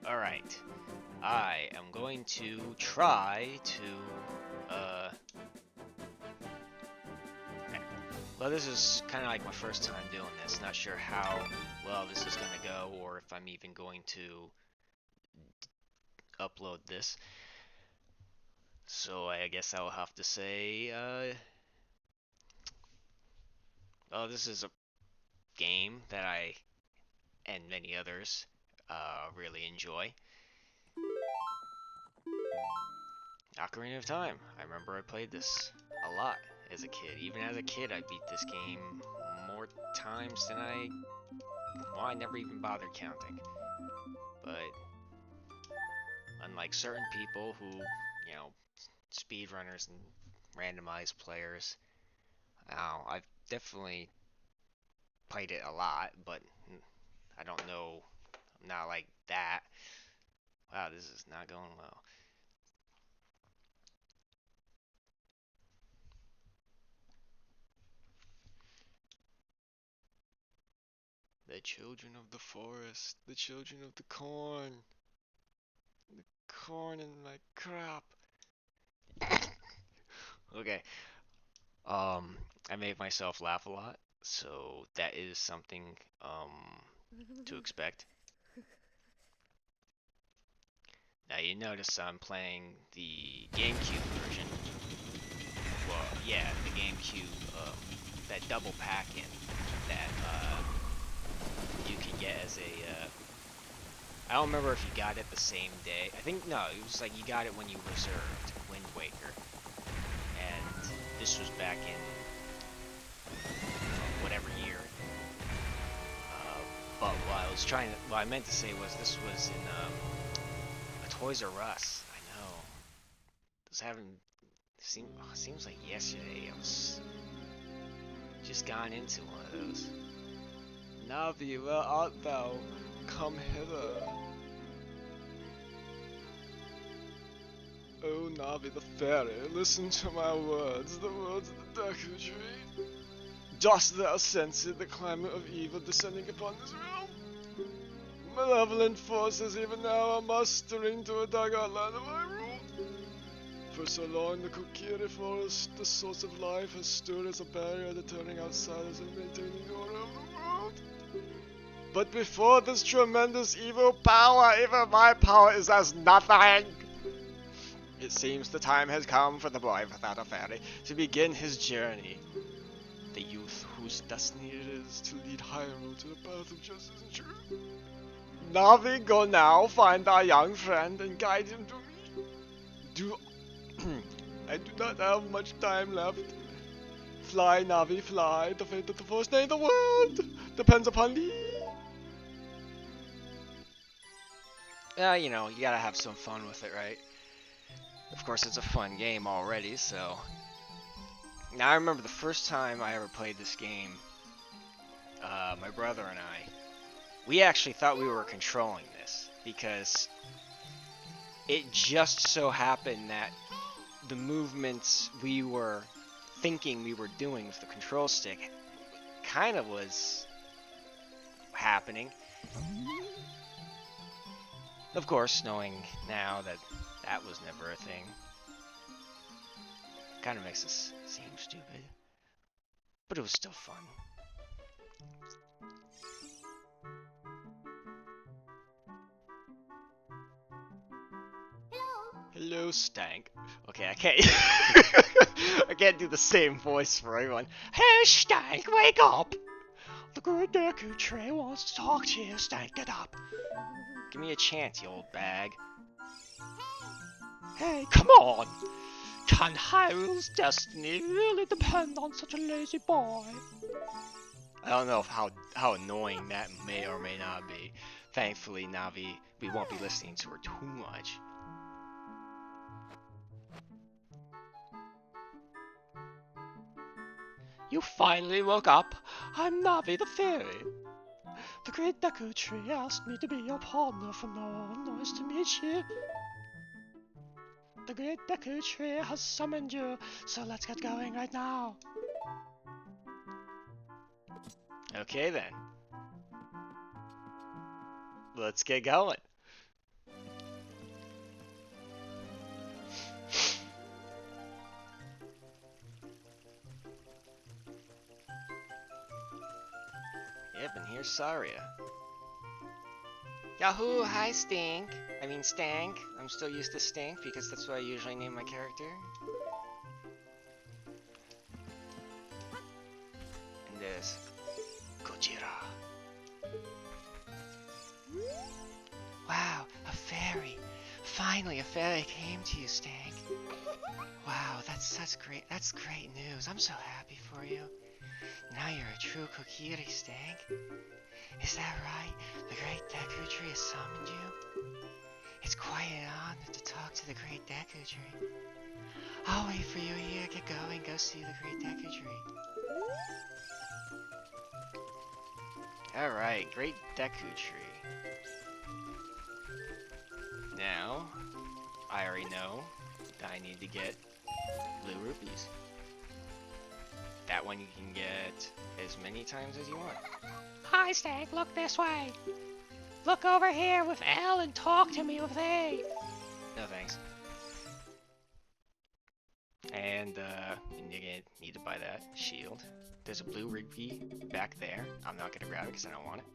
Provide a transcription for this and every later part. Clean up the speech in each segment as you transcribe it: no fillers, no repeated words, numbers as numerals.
Alright. I am going to try to, well, this is kind of like my first time doing this. Not sure how well this is going to go, or if I'm even going to upload this. So I guess I'll have to say, well, this is a game that I, and many others, really enjoy. Ocarina of Time. I remember I played this a lot as a kid. Even as a kid, I beat this game more times than well, I never even bothered counting. But unlike certain people who, speedrunners and randomized players, I've definitely played it a lot, but I don't know, I'm not like that. Wow, this is not going well. The children of the forest, the children of the corn and my crop. Okay. I made myself laugh a lot, so that is something to expect. Now you notice I'm playing the GameCube version. Well, yeah, the GameCube, that double pack-in that you can get as a. I don't remember if you got it the same day. I think no, it was like you got it when you reserved Wind Waker, and this was back in whatever year. But what I meant to say was this was in a Toys R Us. I know. This seems like yesterday. I was just gone into one of those. Navi, where art thou? Come hither. Oh, Navi the fairy, listen to my words, the words of the Deku Tree. Dost thou sense the climate of evil descending upon this realm? Malevolent forces even now are mustering to attack our land of Hyrule. For so long, the Kokiri forest, the source of life, has stood as a barrier deterring outsiders and maintaining the order of the world. But before this tremendous evil power, even my power is as nothing. It seems the time has come for the boy without a fairy to begin his journey. The youth whose destiny it is to lead Hyrule to the path of justice and truth. Navi, go now, find thy young friend and guide him to me. I do not have much time left. Fly, Navi, fly. The fate of the force, nay, the world depends upon thee. You gotta have some fun with it, right? Of course, it's a fun game already, so. Now, I remember the first time I ever played this game, my brother and we actually thought we were controlling this, because it just so happened that the movements we were thinking we were doing with the control stick kind of was happening. Of course, knowing now that that was never a thing, kind of makes us seem stupid, but it was still fun. Hello, Stank. Okay, I can't. I can't do the same voice for everyone. Hey, Stank, wake up! The good Deku Tree wants to talk to you, Stank. Get up. Give me a chance, you old bag. Hey, come on! Can Hyrule's destiny really depend on such a lazy boy? I don't know how annoying that may or may not be. Thankfully, Navi, we won't be listening to her too much. You finally woke up. I'm Navi the Fairy. The great Deku Tree asked me to be your partner from now on. Nice to meet you. The great Deku Tree has summoned you, so let's get going right now. Okay then. Let's get going. here's Saria. Yahoo! Hi, Stink. I mean, Stank. I'm still used to Stink because that's what I usually name my character. And there's Gojira. Wow, a fairy. Finally, a fairy came to you, Stank. Wow, that's great. That's great news. I'm so happy for you. Now you're a true Kokiri, Stank. Is that right? The great Deku Tree has summoned you? It's quite an honor to talk to the great Deku Tree. I'll wait for you here. Get going. Go see the great Deku Tree. Alright, great Deku Tree. Now, I already know that I need to get blue rupees. That one you can get as many times as you want. Hi, Stank, look this way. Look over here with L and talk to me with A. No thanks. And you're gonna need to buy that shield. There's a blue rupee back there. I'm not gonna grab it because I don't want it.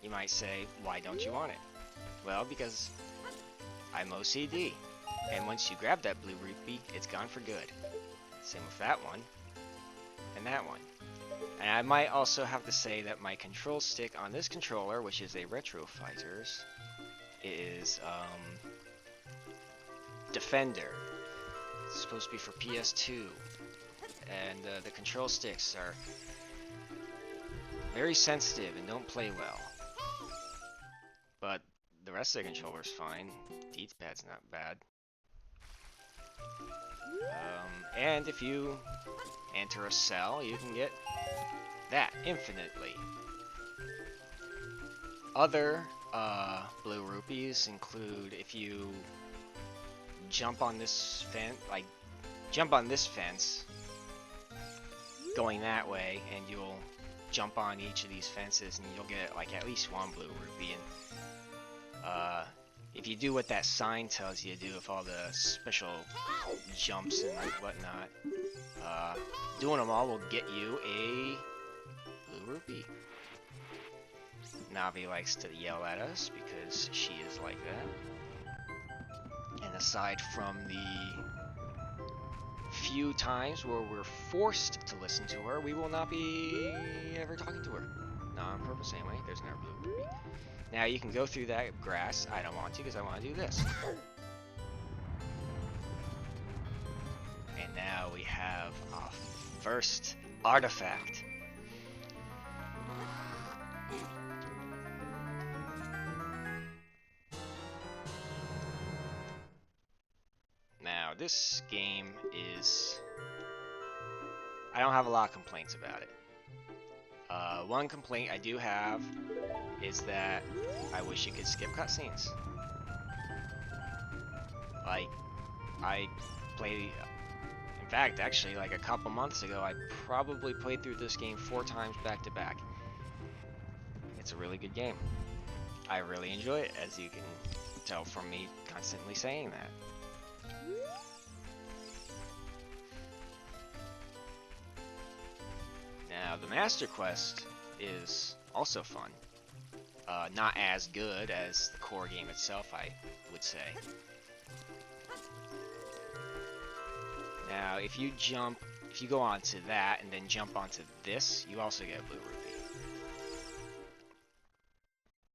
You might say, why don't you want it? Well, because I'm OCD. And once you grab that blue rupee, it's gone for good. Same with that one. And that one. And I might also have to say that my control stick on this controller, which is a Retro Fighters, is Defender. It's supposed to be for PS2. And the control sticks are very sensitive and don't play well. But the rest of the controller's fine. D-pad's not bad. And if you enter a cell, you can get that infinitely. Other blue rupees include if you jump on this fence, going that way, and you'll jump on each of these fences, and you'll get like at least one blue rupee. And if you do what that sign tells you to do with all the special jumps and whatnot, doing them all will get you a blue rupee. Navi likes to yell at us because she is like that. And aside from the few times where we're forced to listen to her, we will not be ever talking to her. Not on purpose anyway. There's no blue rupee. Now you can go through that grass. I don't want to because I want to do this. And now we have our first artifact. Now this game is... I don't have a lot of complaints about it. One complaint I do have is that I wish you could skip cutscenes. Like, I played... In fact, actually, like a couple months ago, I probably played through this game 4 times back to back. It's a really good game. I really enjoy it, as you can tell from me constantly saying that. Now, the Master Quest is also fun. Not as good as the core game itself, I would say. Now, if you go onto that and then jump onto this, you also get a blue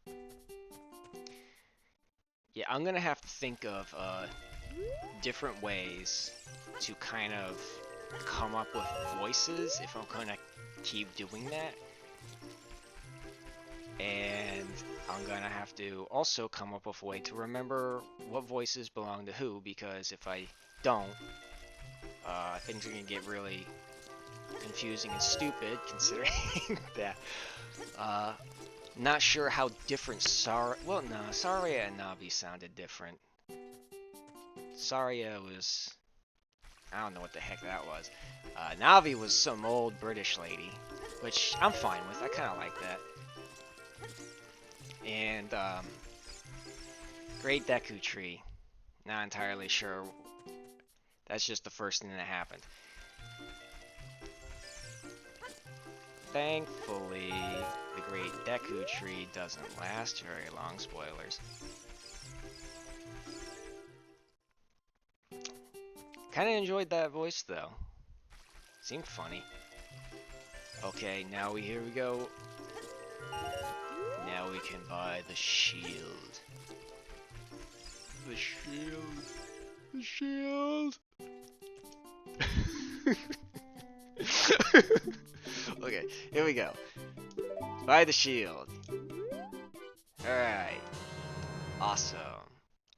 rupee. Yeah, I'm gonna have to think of different ways to kind of come up with voices if I'm gonna keep doing that. And I'm gonna have to also come up with a way to remember what voices belong to who, because if I don't, things are gonna get really confusing and stupid, considering that. Not sure how different well, no, Saria and Navi sounded different. Saria was... I don't know what the heck that was. Navi was some old British lady, which I'm fine with. I kind of like that. And, Great Deku Tree. Not entirely sure. That's just the first thing that happened. Thankfully, the Great Deku Tree doesn't last very long, spoilers. Kinda enjoyed that voice though. Seemed funny. Okay, here we go. Now we can buy the shield. The shield. The shield. Okay, here we go. Buy the shield. Alright. Awesome.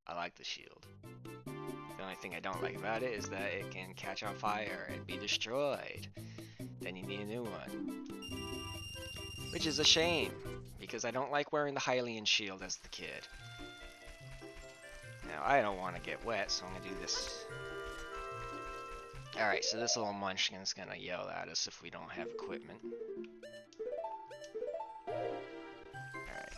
I like the shield. The only thing I don't like about it is that it can catch on fire and be destroyed. Then you need a new one. Which is a shame, because I don't like wearing the Hylian shield as the kid. Now, I don't want to get wet, so I'm going to do this. Alright, so this little munchkin's going to yell at us if we don't have equipment. Alright.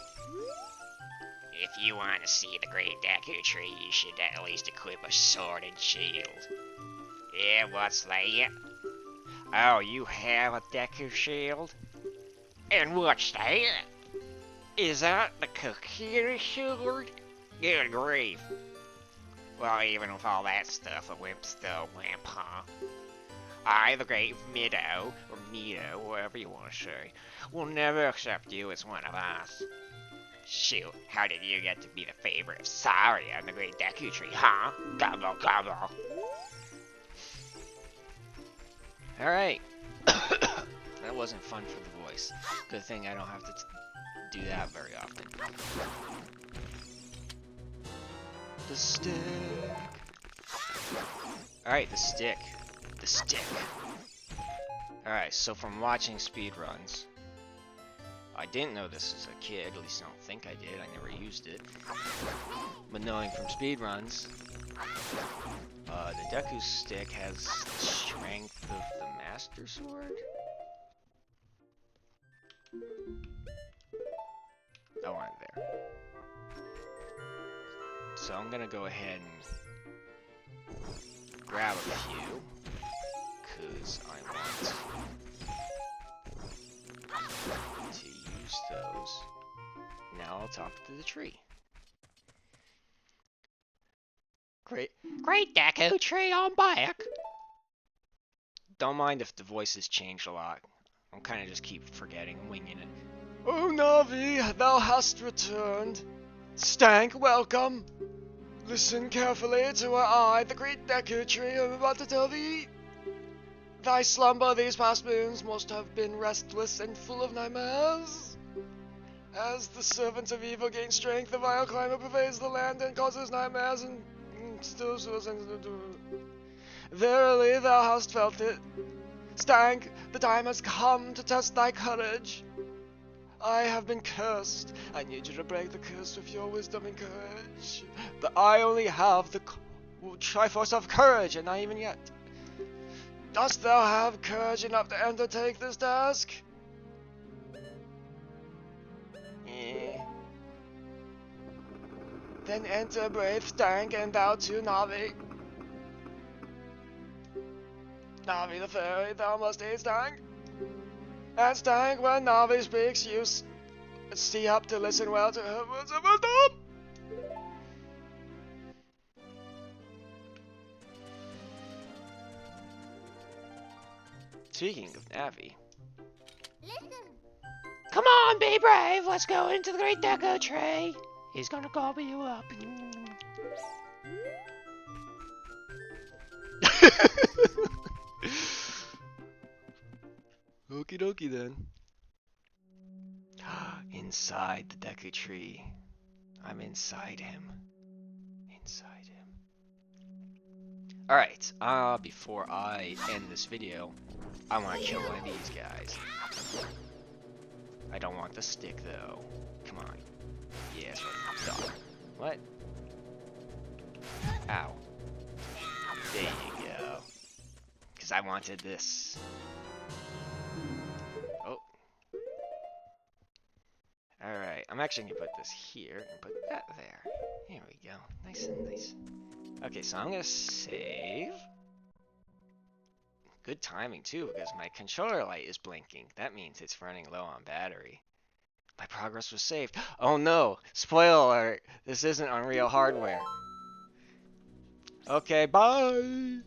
If you want to see the Great Deku Tree, you should at least equip a sword and shield. Yeah, what's that? Oh, you have a Deku Shield? And what's that? Is that the Kokiri Sword? Good grief. Well, even with all that stuff, a wimp's still a wimp, huh? I, the Great Mido, or Mido, whatever you want to say, will never accept you as one of us. Shoot, how did you get to be the favorite of Saria and the Great Deku Tree, huh? Gobble, gobble. Alright. That wasn't fun for the voice. Good thing I don't have to do that very often. The stick. Alright, the stick. The stick. Alright, so from watching speedruns, I didn't know this as a kid, at least I don't think I did, I never used it. But knowing from speedruns, the Deku stick has the strength of the Master Sword? I want it there. So I'm gonna go ahead and grab a few, because I want to use those. Now I'll talk to the tree. Great Deku Tree, I'm back. Don't mind if the voices change a lot. I'm kind of just keep forgetting, winging it. Oh, Navi, thou hast returned. Stank, welcome. Listen carefully to what I, the Great Deku Tree, am about to tell thee. Thy slumber these past moons must have been restless and full of nightmares. As the servant of evil gains strength, the vile climate pervades the land and causes nightmares and still verily thou hast felt it. Stank, the time has come to test thy courage. I have been cursed. I need you to break the curse with your wisdom and courage. But I only have the Triforce of courage, and not even yet. Dost thou have courage enough to undertake this task? Then enter brave Stank, and thou too, Navi. Navi the fairy, thou must aid Stank. And Stank, when Navi speaks, you see up to listen well to her words of wisdom. Speaking of Navi, Come on, be brave. Let's go into the Great Deku Tree. He's gonna gobble you up. okie dokie then. Inside the Deku Tree. I'm inside him. Inside him. Alright, before I end this video, I want to kill one of these guys. I don't want the stick though. Come on. Yes, right. Dog. What? Ow. There you go. Because I wanted this. Oh. Alright, I'm actually going to put this here and put that there. Here we go. Nice and nice. Okay, so I'm going to save. Good timing too, because my controller light is blinking. That means it's running low on battery. My progress was saved. Oh no! Spoiler alert! This isn't Unreal hardware. Okay, bye!